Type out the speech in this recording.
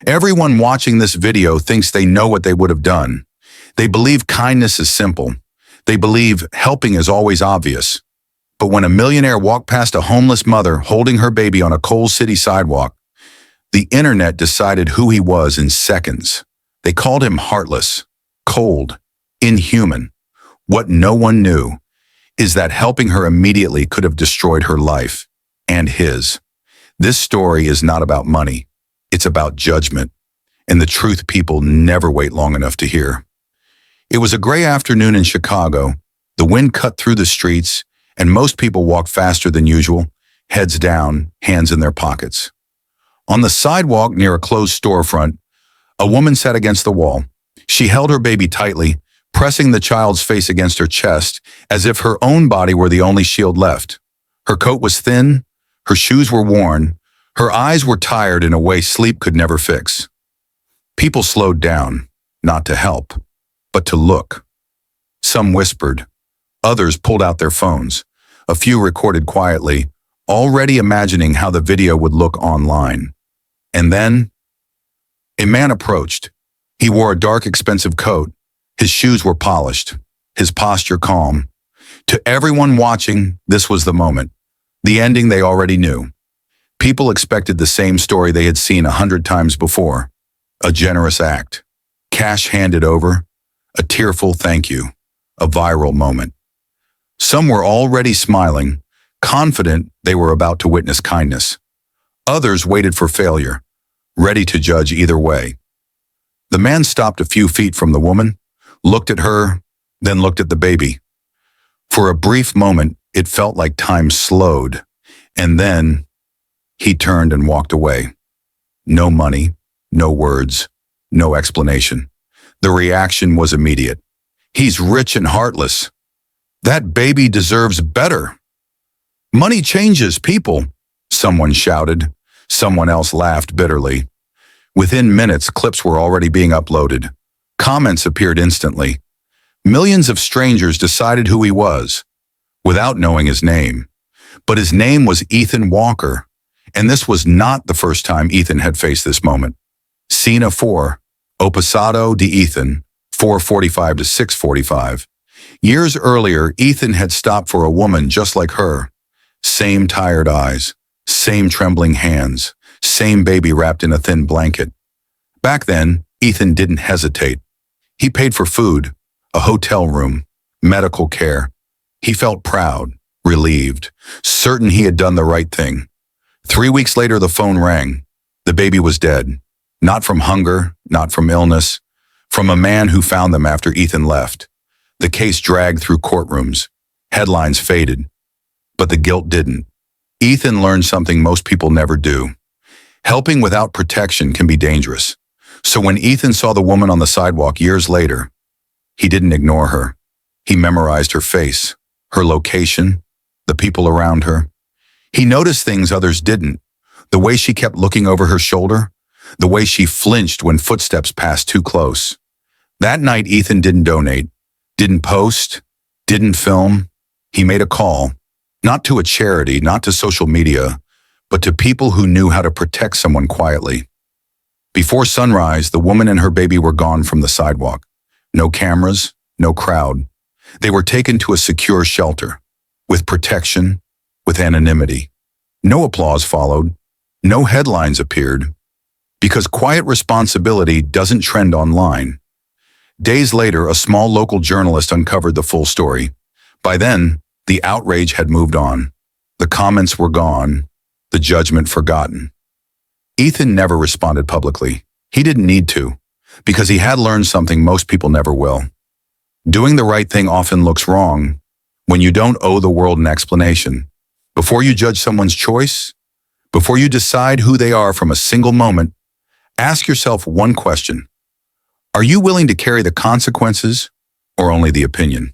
Everyone watching this video thinks they know what they would have done. They believe kindness is simple. They believe helping is always obvious. But when a millionaire walked past a homeless mother holding her baby on a cold city sidewalk, the internet decided who he was in seconds. They called him heartless, cold, inhuman. What no one knew is that helping her immediately could have destroyed her life and his. This story is not about money. It's about judgment and the truth people never wait long enough to hear. It was a gray afternoon in Chicago. The wind cut through the streets, and most people walked faster than usual, heads down, hands in their pockets. On the sidewalk near a closed storefront, a woman sat against the wall. She held her baby tightly, pressing the child's face against her chest as if her own body were the only shield left. Her coat was thin, her shoes were worn, her eyes were tired in a way sleep could never fix. People slowed down, not to help, but to look. Some whispered. Others pulled out their phones. A few recorded quietly, already imagining how the video would look online. And then, a man approached. He wore a dark, expensive coat. His shoes were polished, his posture calm. To everyone watching, this was the moment. The ending they already knew. People expected the same story they had seen 100 times before. A generous act. Cash handed over. A tearful thank you. A viral moment. Some were already smiling, confident they were about to witness kindness. Others waited for failure, ready to judge either way. The man stopped a few feet from the woman, looked at her, then looked at the baby. For a brief moment, it felt like time slowed, and then he turned and walked away. No money, no words, no explanation. The reaction was immediate. He's rich and heartless. That baby deserves better. Money changes people, someone shouted. Someone else laughed bitterly. Within minutes, clips were already being uploaded. Comments appeared instantly. Millions of strangers decided who he was, without knowing his name. But his name was Ethan Walker, and this was not the first time Ethan had faced this moment. Scene 4, Opposado de Ethan, 4:45 to 6:45. Years earlier, Ethan had stopped for a woman just like her. Same tired eyes, same trembling hands, same baby wrapped in a thin blanket. Back then, Ethan didn't hesitate. He paid for food, a hotel room, medical care. He felt proud, relieved, certain he had done the right thing. 3 weeks later, the phone rang. The baby was dead. Not from hunger, not from illness, from a man who found them after Ethan left. The case dragged through courtrooms. Headlines faded. But the guilt didn't. Ethan learned something most people never do. Helping without protection can be dangerous. So when Ethan saw the woman on the sidewalk years later, he didn't ignore her. He memorized her face, her location, the people around her. He noticed things others didn't. The way she kept looking over her shoulder, the way she flinched when footsteps passed too close. That night, Ethan didn't donate, didn't post, didn't film. He made a call, not to a charity, not to social media, but to people who knew how to protect someone quietly. Before sunrise, the woman and her baby were gone from the sidewalk. No cameras, no crowd. They were taken to a secure shelter, with protection, with anonymity. No applause followed. No headlines appeared. Because quiet responsibility doesn't trend online. Days later, a small local journalist uncovered the full story. By then, the outrage had moved on. The comments were gone, the judgment forgotten. Ethan never responded publicly. He didn't need to, because he had learned something most people never will. Doing the right thing often looks wrong when you don't owe the world an explanation. Before you judge someone's choice, before you decide who they are from a single moment, ask yourself one question. Are you willing to carry the consequences or only the opinion?